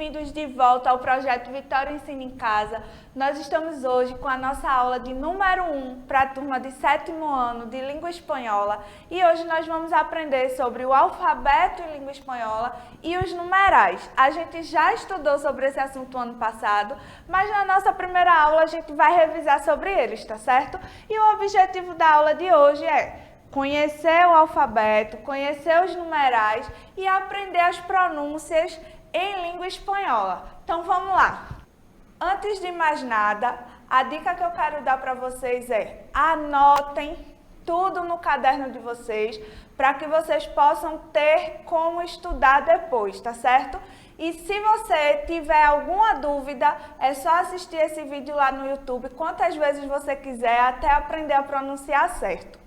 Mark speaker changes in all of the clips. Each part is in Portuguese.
Speaker 1: bem-vindos de volta ao projeto Vitória Ensina em Casa. Nós estamos hoje com a nossa aula de número 1 para a turma de 7º ano de Língua Espanhola e hoje nós vamos aprender sobre o alfabeto em língua espanhola e os numerais. A gente já estudou sobre esse assunto ano passado, mas na nossa primeira aula a gente vai revisar sobre eles, tá certo? E o objetivo da aula de hoje é conhecer o alfabeto, conhecer os numerais e aprender as pronúncias em língua espanhola. Então vamos lá. Antes de mais nada, a dica que eu quero dar para vocês é anotem tudo no caderno de vocês para que vocês possam ter como estudar depois, tá certo? E se você tiver alguma dúvida, é só assistir esse vídeo lá no YouTube quantas vezes você quiser até aprender a pronunciar certo.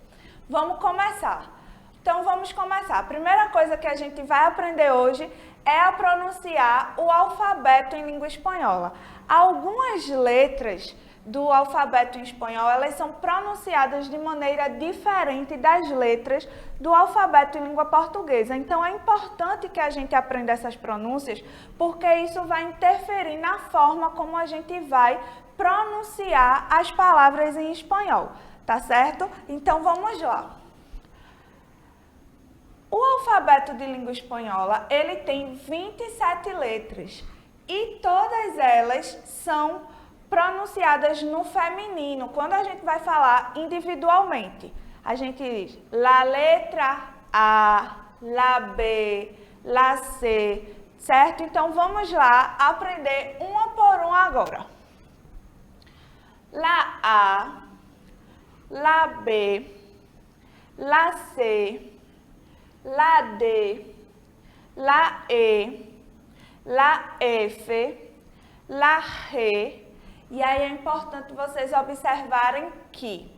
Speaker 1: Vamos começar. Então, vamos começar. A primeira coisa que a gente vai aprender hoje é a pronunciar o alfabeto em língua espanhola. Algumas letras do alfabeto em espanhol, elas são pronunciadas de maneira diferente das letras do alfabeto em língua portuguesa. Então, é importante que a gente aprenda essas pronúncias, porque isso vai interferir na forma como a gente vai pronunciar as palavras em espanhol. Tá certo? Então, vamos lá. O alfabeto de língua espanhola, ele tem 27 letras e todas elas são pronunciadas no feminino. Quando a gente vai falar individualmente, a gente diz la letra A, la B, la C, certo? Então, vamos lá aprender uma por uma agora. La A, la B, la C, la D, la E, la F, la G. E aí é importante vocês observarem que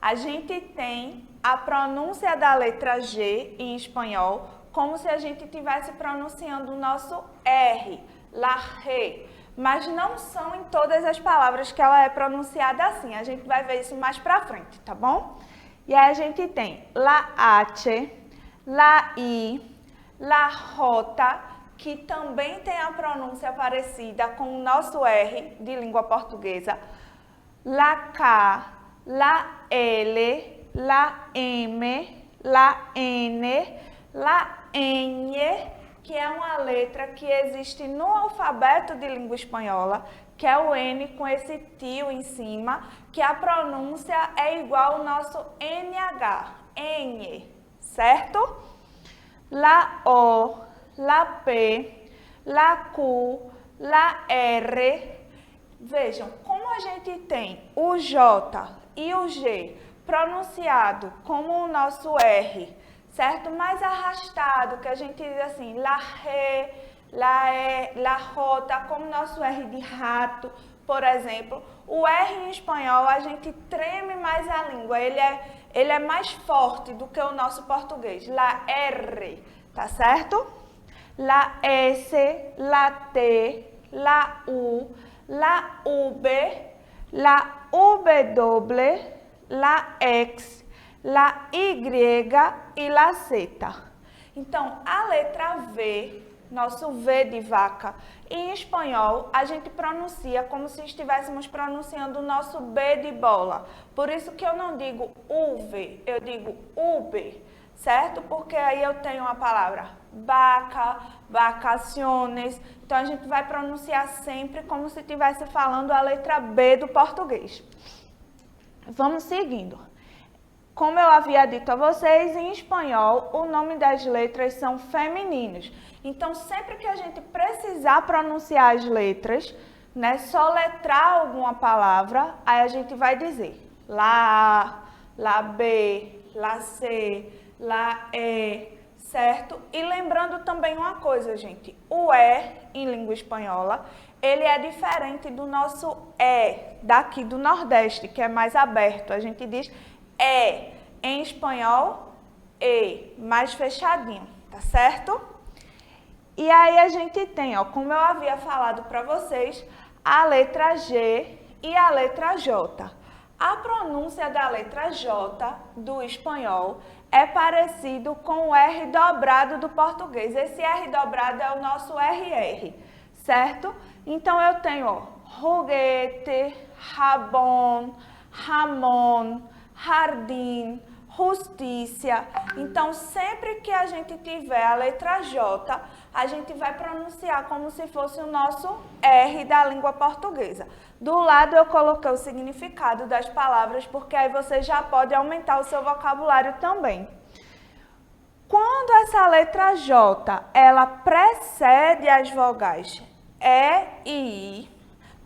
Speaker 1: a gente tem a pronúncia da letra G em espanhol como se a gente estivesse pronunciando o nosso R, la G. Mas não são em todas as palavras que ela é pronunciada assim. A gente vai ver isso mais pra frente, tá bom? E aí a gente tem la H, la I, la J, que também tem a pronúncia parecida com o nosso R de língua portuguesa, la K, la L, la M, la N, la N, que é uma letra que existe no alfabeto de língua espanhola, que é o N com esse tio em cima, que a pronúncia é igual ao nosso NH, N, certo? La O, la P, la Q, la R. Vejam, como a gente tem o J e o G pronunciado como o nosso R, certo? Mais arrastado, que a gente diz assim, la G, la E, la J, como nosso R de rato, por exemplo. O R em espanhol, a gente treme mais a língua, ele é mais forte do que o nosso português. La R, tá certo? La S, la T, la U, la V, la W, la X, la Y e la Z. Então, a letra V, nosso V de vaca, em espanhol, a gente pronuncia como se estivéssemos pronunciando o nosso B de bola. Por isso que eu não digo UV, eu digo UB, certo? Porque aí eu tenho a palavra vaca, vacaciones. Então, a gente vai pronunciar sempre como se estivesse falando a letra B do português. Vamos seguindo. Como eu havia dito a vocês, em espanhol, o nome das letras são femininos. Então, sempre que a gente precisar pronunciar as letras, né, soletrar alguma palavra, aí a gente vai dizer la A, la B, la C, la E, certo? E lembrando também uma coisa, gente, o E, em língua espanhola, ele é diferente do nosso E, daqui do Nordeste, que é mais aberto. A gente diz E, em espanhol, E, mais fechadinho, tá certo? E aí a gente tem, ó, como eu havia falado para vocês, a letra G e a letra J. A pronúncia da letra J do espanhol é parecido com o R dobrado do português. Esse R dobrado é o nosso RR, certo? Então, eu tenho, ó, juguete, rabón, ramón, jardim, justiça. Então, sempre que a gente tiver a letra J, a gente vai pronunciar como se fosse o nosso R da língua portuguesa. Do lado eu coloquei o significado das palavras, porque aí você já pode aumentar o seu vocabulário também. Quando essa letra J, ela precede as vogais E e I,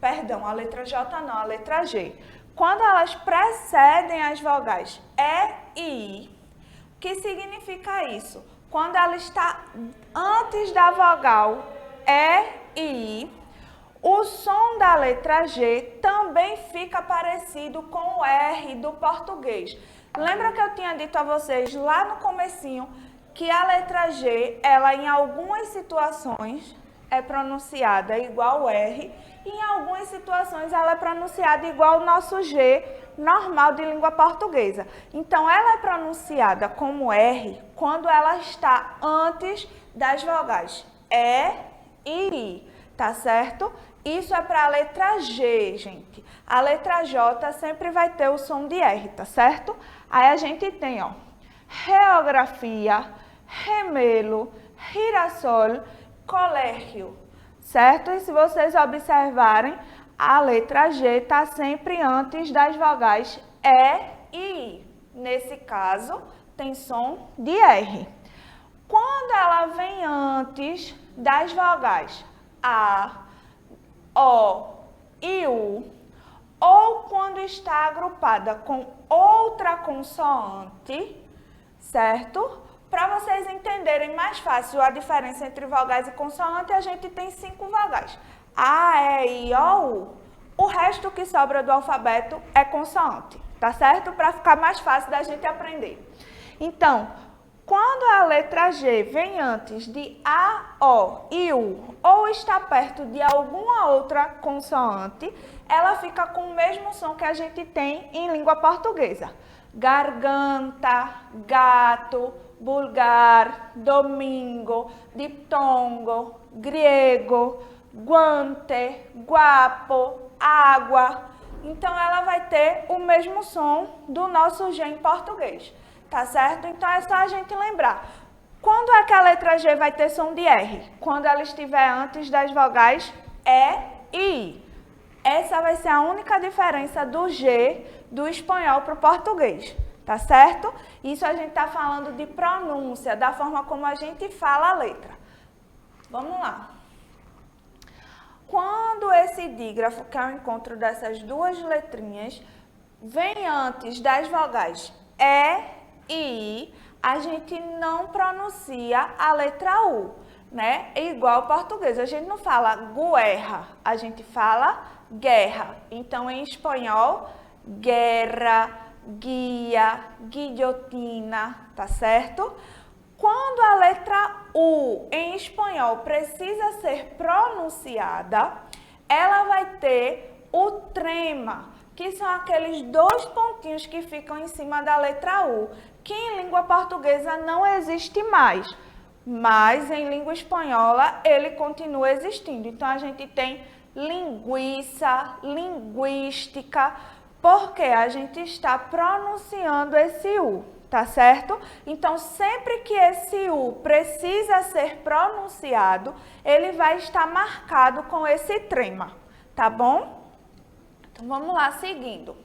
Speaker 1: perdão, a letra J não, a letra G. Quando elas precedem as vogais E e I, o que significa isso? Quando ela está antes da vogal E e I, o som da letra G também fica parecido com o R do português. Lembra que eu tinha dito a vocês lá no comecinho que a letra G, ela em algumas situações é pronunciada igual R, e em algumas situações ela é pronunciada igual o nosso G normal de língua portuguesa. Então, ela é pronunciada como R quando ela está antes das vogais E e I, tá certo? Isso é para a letra G, gente. A letra J sempre vai ter o som de R, tá certo? Aí a gente tem, ó, geografia, remelo, girassol, colégio, certo? E se vocês observarem, a letra G está sempre antes das vogais E e I. Nesse caso, tem som de R. Quando ela vem antes das vogais A, O e U, ou quando está agrupada com outra consoante, certo? Para vocês entenderem mais fácil a diferença entre vogais e consoante, a gente tem 5 vogais. A, E, I, O, U. O resto que sobra do alfabeto é consoante, tá certo? Para ficar mais fácil da gente aprender. Então, quando a letra G vem antes de A, O e U, ou está perto de alguma outra consoante, ela fica com o mesmo som que a gente tem em língua portuguesa. Garganta, gato, vulgar, domingo, diptongo, griego, guante, guapo, água. Então, ela vai ter o mesmo som do nosso G em português, tá certo? Então, é só a gente lembrar. Quando é que a letra G vai ter som de R? Quando ela estiver antes das vogais E e I. Essa vai ser a única diferença do G do espanhol para o português, tá certo? Isso a gente está falando de pronúncia, da forma como a gente fala a letra. Vamos lá. Quando esse dígrafo, que é o encontro dessas duas letrinhas, vem antes das vogais E e I, a gente não pronuncia a letra U, né? É igual ao português. A gente não fala guerra, a gente fala guerra. Então, em espanhol, guerra, guia, guilhotina, tá certo? Quando a letra U em espanhol precisa ser pronunciada, ela vai ter o trema, que são aqueles 2 pontinhos que ficam em cima da letra U, que em língua portuguesa não existe mais, mas em língua espanhola ele continua existindo. Então, a gente tem linguiça, linguística, porque a gente está pronunciando esse U, tá certo? Então, sempre que esse U precisa ser pronunciado, ele vai estar marcado com esse trema, tá bom? Então, vamos lá, seguindo.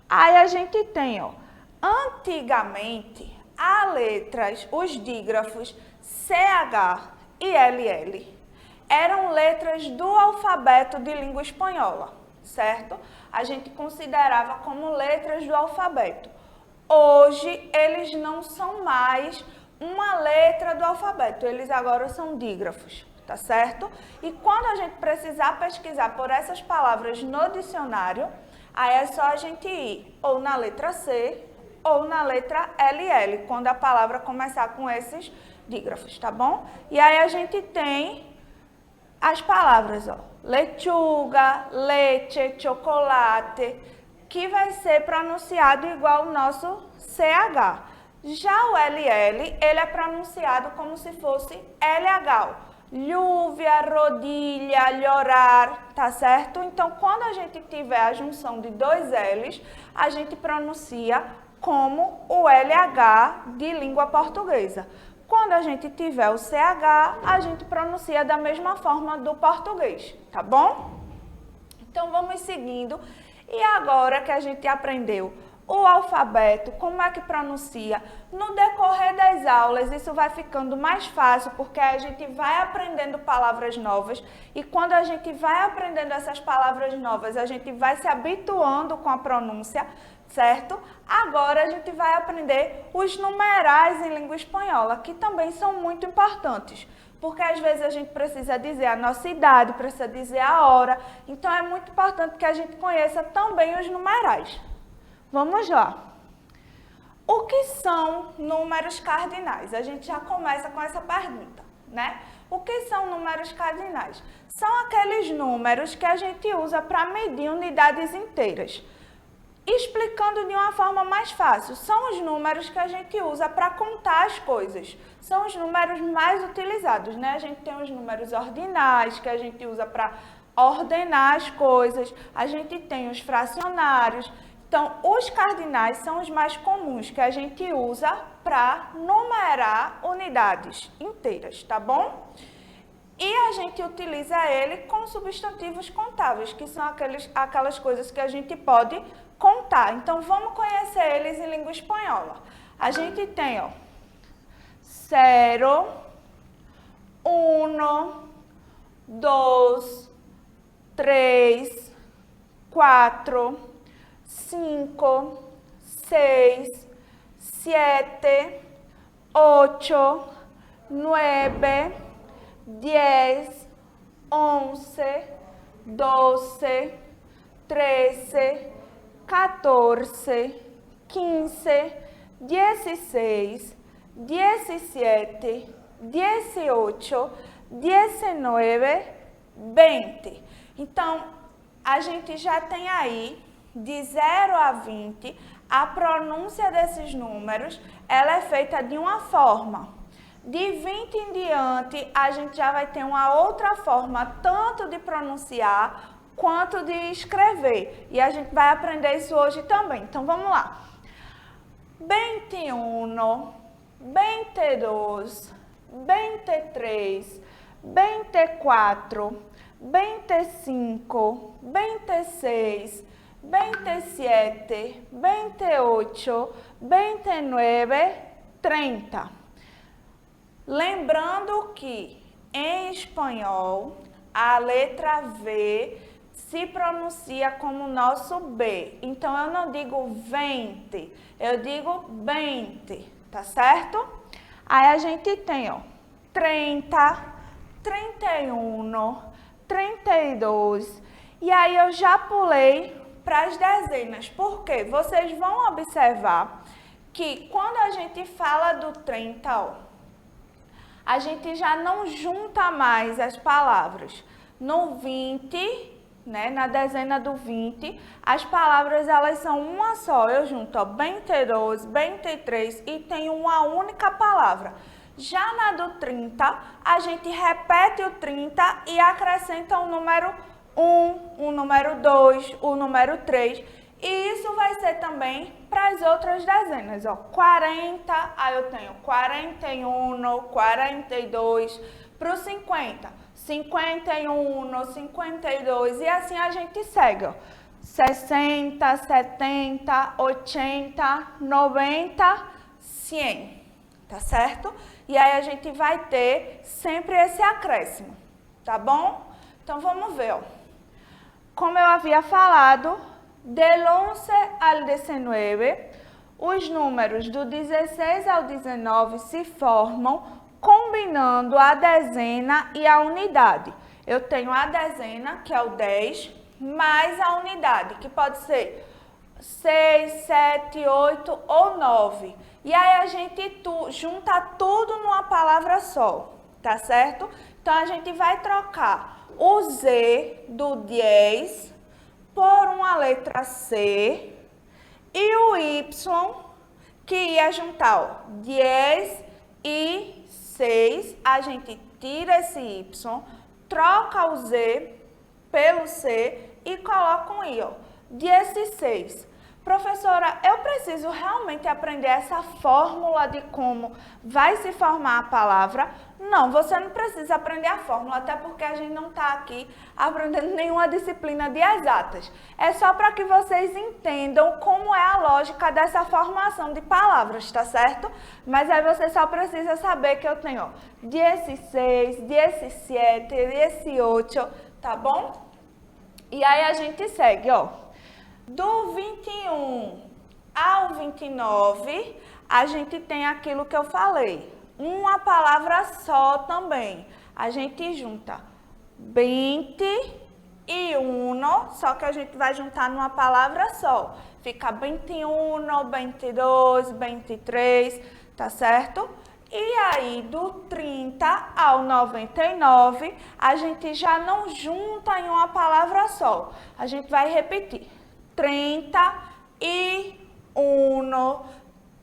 Speaker 1: Aí a gente tem, ó, antigamente, as letras, os dígrafos CH e LL eram letras do alfabeto de língua espanhola, certo? A gente considerava como letras do alfabeto. Hoje, eles não são mais uma letra do alfabeto, eles agora são dígrafos, tá certo? E quando a gente precisar pesquisar por essas palavras no dicionário, aí é só a gente ir ou na letra C ou na letra LL, quando a palavra começar com esses dígrafos, tá bom? E aí a gente tem as palavras, ó, lechuga, leite, chocolate, que vai ser pronunciado igual o nosso CH. Já o LL, ele é pronunciado como se fosse LH, lluvia, rodilha, llorar, tá certo? Então, quando a gente tiver a junção de dois L's, a gente pronuncia como o LH de língua portuguesa. Quando a gente tiver o CH, a gente pronuncia da mesma forma do português, tá bom? Então, vamos seguindo. E agora que a gente aprendeu o alfabeto, como é que pronuncia, no decorrer das aulas isso vai ficando mais fácil, porque a gente vai aprendendo palavras novas e quando a gente vai aprendendo essas palavras novas, a gente vai se habituando com a pronúncia, certo? Agora a gente vai aprender os numerais em língua espanhola, que também são muito importantes. Porque às vezes a gente precisa dizer a nossa idade, precisa dizer a hora. Então é muito importante que a gente conheça também os numerais. Vamos lá. O que são números cardinais? A gente já começa com essa pergunta, né? O que são números cardinais? São aqueles números que a gente usa para medir unidades inteiras. Explicando de uma forma mais fácil, são os números que a gente usa para contar as coisas. São os números mais utilizados, né? A gente tem os números ordinais, que a gente usa para ordenar as coisas. A gente tem os fracionários. Então, os cardinais são os mais comuns, que a gente usa para numerar unidades inteiras, tá bom? E a gente utiliza ele com substantivos contáveis, que são aquelas coisas que a gente pode contar. Então, vamos conhecer eles em língua espanhola. A gente tem, ó, 0, 1, 2, 3, 4, 5, 6, 7, 8, 9, 10, 11, 12, 13, 14, 15, 16, 17, 18, 19, 20. Então, a gente já tem aí, de 0 a 20, a pronúncia desses números, ela é feita de uma forma. De 20 em diante, a gente já vai ter uma outra forma, tanto de pronunciar, quanto de escrever. E a gente vai aprender isso hoje também. Então, vamos lá. 21, 22, 23, 24, 25, 26, 27, 28, 29, 30. Lembrando que em espanhol a letra V se pronuncia como nosso B. Então eu não digo 20, eu digo 20, tá certo? Aí a gente tem, ó, 30, 31, 32. E aí eu já pulei para as dezenas. Por quê? Vocês vão observar que quando a gente fala do 30, ó, a gente já não junta mais as palavras. No 20, né, na dezena do 20, as palavras elas são uma só. Eu junto, ó, 22, 23 e tenho uma única palavra. Já na do 30, a gente repete o 30 e acrescenta o número 1, o número 2, o número 3. E isso vai ser também para as outras dezenas, ó. 40, aí eu tenho 41, 42, para o 50, 51, 52, e assim a gente segue, ó. 60, 70, 80, 90, 100, tá certo? E aí a gente vai ter sempre esse acréscimo, tá bom? Então vamos ver, ó. Como eu havia falado, del 11 al 19, os números do 16 ao 19 se formam combinando a dezena e a unidade. Eu tenho a dezena, que é o 10, mais a unidade, que pode ser 6, 7, 8 ou 9. E aí a gente junta tudo numa palavra só, tá certo? Então a gente vai trocar o Z do 10 por uma letra C e o Y, que ia juntar, ó, 10 e 6, a gente tira esse Y, troca o Z pelo C e coloca um I, ó. 16. Professora, eu preciso realmente aprender essa fórmula de como vai se formar a palavra? Não, você não precisa aprender a fórmula, até porque a gente não está aqui aprendendo nenhuma disciplina de exatas. É só para que vocês entendam como é a lógica dessa formação de palavras, tá certo? Mas aí você só precisa saber que eu tenho, ó, 16, 17, 18, tá bom? E aí a gente segue, ó. Do 21 ao 29, a gente tem aquilo que eu falei. Uma palavra só também. A gente junta 20 e 1, só que a gente vai juntar numa palavra só. Fica 21, 22, 23, tá certo? E aí, do 30 ao 99, a gente já não junta em uma palavra só. A gente vai repetir. 31,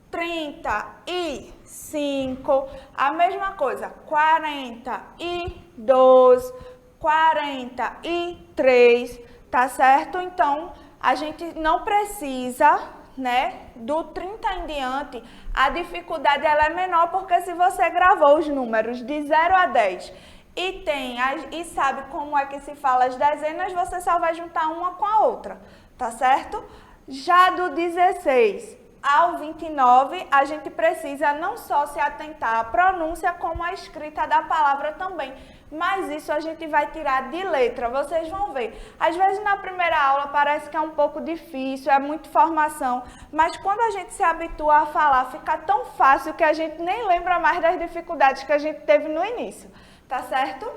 Speaker 1: 35, a mesma coisa, 42, 43, tá certo? Então, a gente não precisa, né, do 30 em diante, a dificuldade ela é menor, porque se você gravou os números de 0 a 10 e sabe como é que se fala as dezenas, você só vai juntar uma com a outra. Tá certo? Já do 16 ao 29, a gente precisa não só se atentar à pronúncia, como à escrita da palavra também. Mas isso a gente vai tirar de letra, vocês vão ver. Às vezes na primeira aula parece que é um pouco difícil, é muita informação, mas quando a gente se habitua a falar, fica tão fácil que a gente nem lembra mais das dificuldades que a gente teve no início. Tá certo?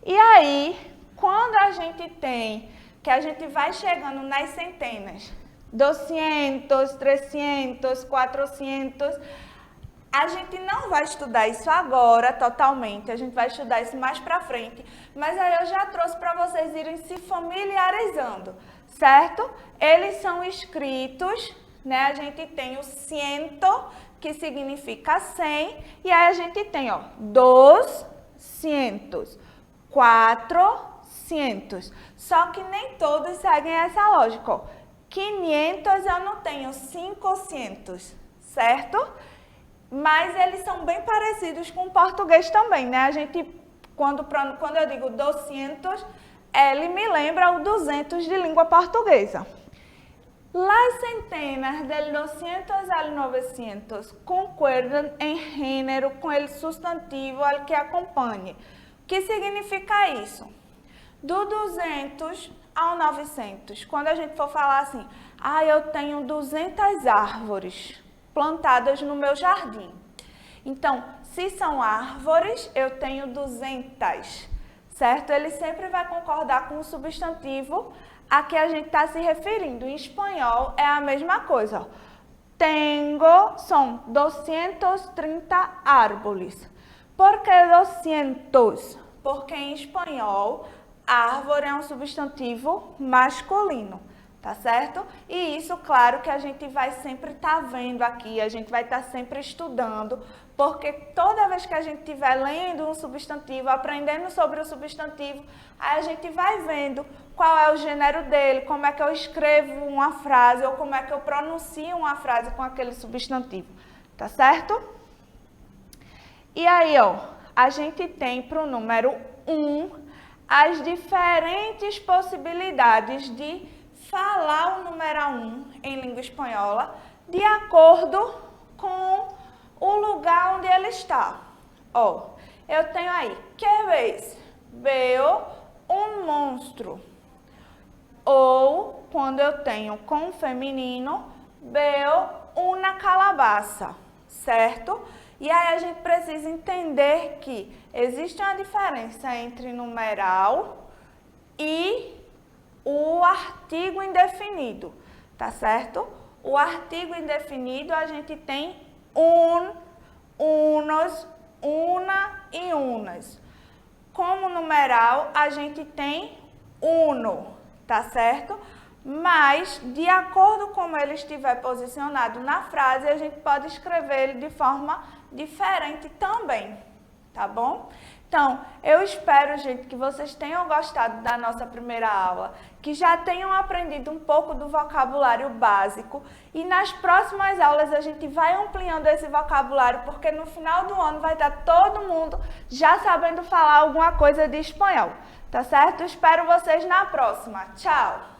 Speaker 1: E aí, quando a gente tem que a gente vai chegando nas centenas, 200, 300, 400, a gente não vai estudar isso agora totalmente, a gente vai estudar isso mais pra frente, mas aí eu já trouxe para vocês irem se familiarizando, certo? Eles são escritos, né? A gente tem o ciento, que significa 100, e aí a gente tem, ó, 200, 400. Só que nem todos seguem essa lógica, ó. 500 eu não tenho 500, certo? Mas eles são bem parecidos com o português também, né? A gente, quando eu digo 200, ele me lembra o 200 de língua portuguesa. Las centenas del 200 al 900 concuerdan en género con el sustantivo al que acompañe. O que significa isso? Do 200 ao 900, quando a gente for falar assim, eu tenho 200 árvores plantadas no meu jardim. Então, se são árvores, eu tenho 200, certo? Ele sempre vai concordar com o substantivo a que a gente está se referindo. Em espanhol é a mesma coisa, ó. São 230 árvores. Por que 200? Porque em espanhol, árvore é um substantivo masculino, tá certo? E isso, claro, que a gente vai sempre estar vendo aqui, a gente vai estar sempre estudando, porque toda vez que a gente estiver lendo um substantivo, aprendendo sobre o substantivo, aí a gente vai vendo qual é o gênero dele, como é que eu escrevo uma frase ou como é que eu pronuncio uma frase com aquele substantivo, tá certo? E aí, ó, a gente tem para o número 1 as diferentes possibilidades de falar o numeral 1 em língua espanhola de acordo com o lugar onde ele está. Ó, eu tenho aí, que vez? Veo um monstro. Ou, quando eu tenho com feminino, veo una calabaza, certo? E aí a gente precisa entender que existe uma diferença entre numeral e o artigo indefinido, tá certo? O artigo indefinido a gente tem unos, una e unas. Como numeral a gente tem uno, tá certo? Mas, de acordo com como ele estiver posicionado na frase, a gente pode escrever ele de forma diferente também, tá bom? Então, eu espero, gente, que vocês tenham gostado da nossa primeira aula, que já tenham aprendido um pouco do vocabulário básico e nas próximas aulas a gente vai ampliando esse vocabulário, porque no final do ano vai estar todo mundo já sabendo falar alguma coisa de espanhol, tá certo? Espero vocês na próxima. Tchau!